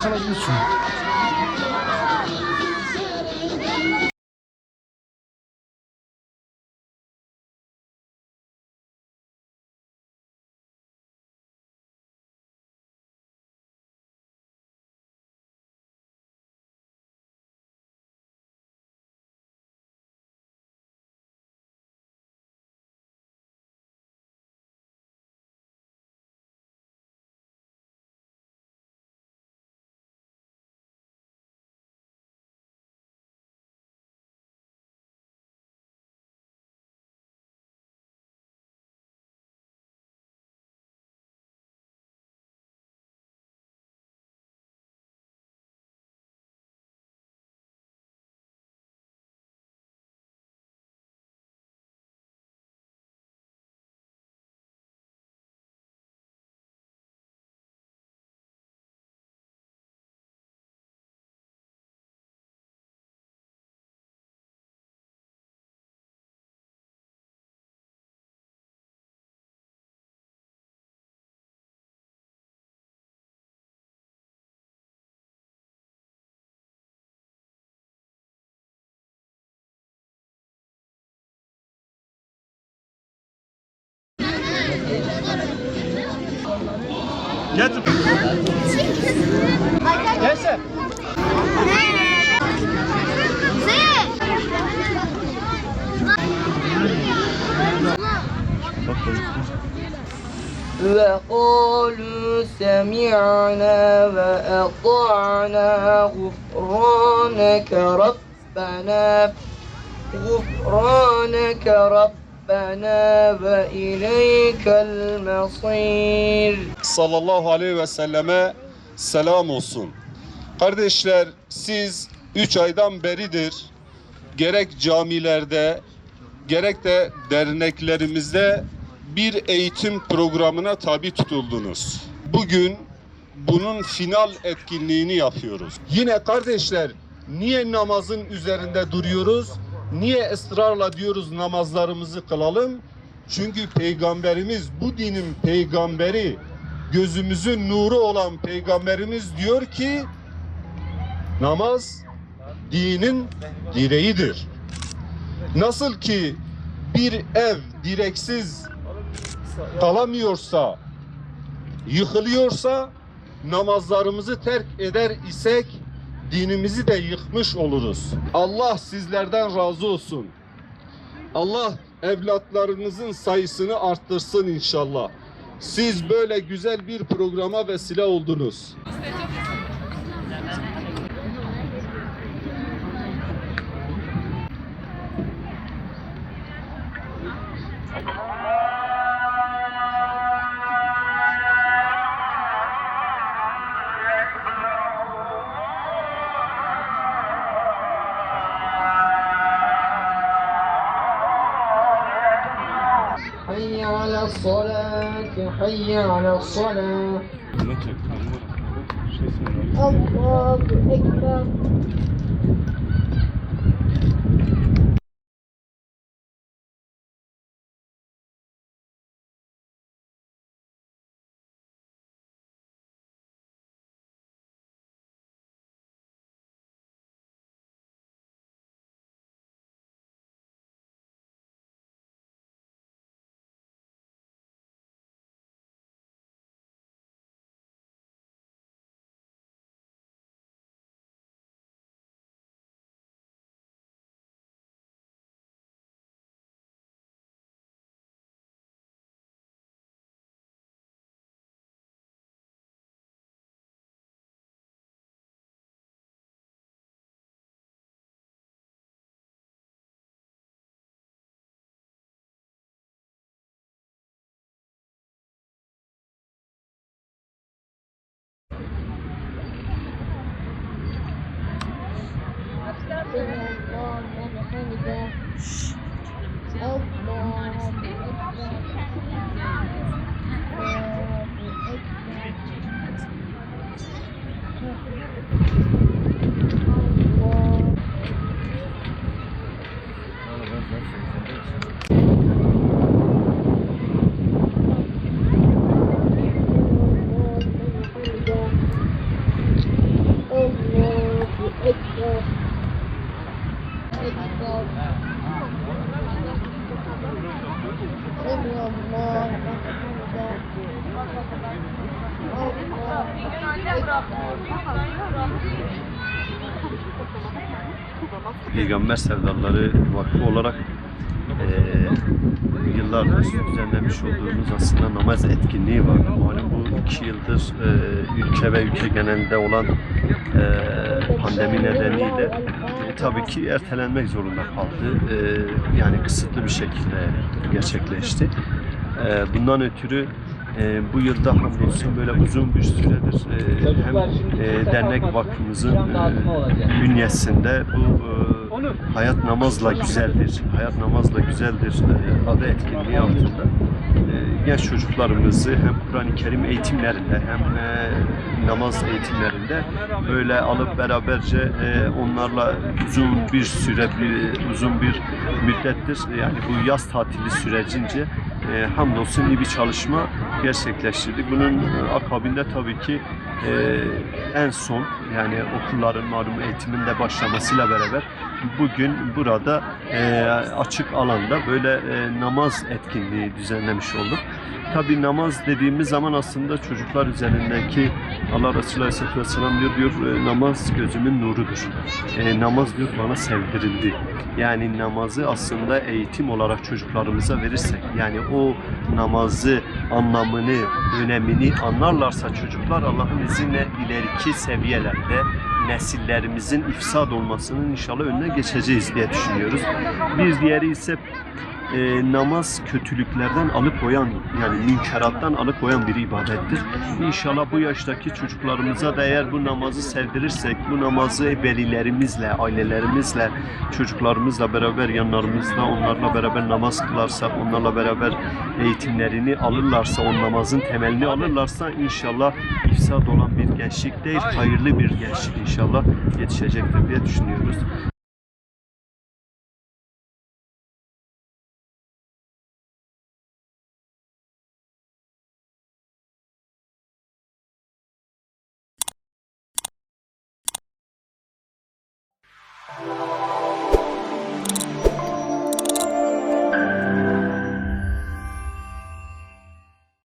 Çalabilirsin. Getir. Gelse. وقالوا سمعنا وأطعنا غفرانك ربنا وإليك المصير. Sallallahu aleyhi ve selleme selam olsun. Kardeşler, siz 3 aydan beridir gerek camilerde gerek de derneklerimizde bir eğitim programına tabi tutuldunuz. Bugün bunun final etkinliğini yapıyoruz. Yine kardeşler, niye namazın üzerinde duruyoruz? Niye ısrarla diyoruz namazlarımızı kılalım? Çünkü Peygamberimiz, bu dinin peygamberi, gözümüzün nuru olan Peygamberimiz diyor ki namaz dinin direğidir. Nasıl ki bir ev direksiz kalamıyorsa, yıkılıyorsa, namazlarımızı terk eder isek dinimizi de yıkmış oluruz. Allah sizlerden razı olsun. Allah evlatlarınızın sayısını arttırsın inşallah. Siz böyle güzel bir programa vesile oldunuz. حي على الصلاة حي على الصلاة. الله أكبر. Peygamber Sevdaları Vakfı olarak yıllardır düzenlemiş olduğumuz aslında namaz etkinliği var. Malum bu 2 yıldır ülke ve ülke genelinde olan pandemi nedeniyle tabii ki ertelenmek zorunda kaldı. Yani kısıtlı bir şekilde gerçekleşti. Bundan ötürü bu yılda hamdolsun böyle uzun bir süredir hem dernek vakfımızın bünyesinde bu hayat namazla güzeldir, hayat namazla güzeldir adı etkinliği altında genç çocuklarımızı hem Kur'an-ı Kerim eğitimlerinde hem namaz eğitimlerinde böyle alıp beraberce onlarla uzun bir süre, uzun bir müddettir yani bu yaz tatili sürecince hamdolsun iyi bir çalışma gerçekleştirdik. Bunun akabinde tabii ki en son yani okulların malum eğitiminde başlamasıyla beraber bugün burada açık alanda böyle namaz etkinliği düzenlemiş olduk. Tabii namaz dediğimiz zaman aslında çocuklar üzerindeki Allah Resulü Aleyhisselatü Vesselam diyor namaz gözümün nurudur. Namaz diyor bana sevdirildi. Yani namazı aslında eğitim olarak çocuklarımıza verirsek yani o namazı anlamını, önemini anlarlarsa çocuklar Allah'ın izniyle ileriki seviyelerde nesillerimizin ifsad olmasının inşallah önüne geçeceğiz diye düşünüyoruz. Bir diğeri ise namaz kötülüklerden alıkoyan yani münkerattan alıkoyan bir ibadettir. İnşallah bu yaştaki çocuklarımıza da eğer bu namazı sevdirirsek, bu namazı velilerimizle, ailelerimizle, çocuklarımızla beraber yanlarımızda onlarla beraber namaz kılarsak, onlarla beraber eğitimlerini alırlarsa, o namazın temelini alırlarsa inşallah ifsad olan bir gençlik değil, hayırlı bir gençlik inşallah yetişecektir diye düşünüyoruz.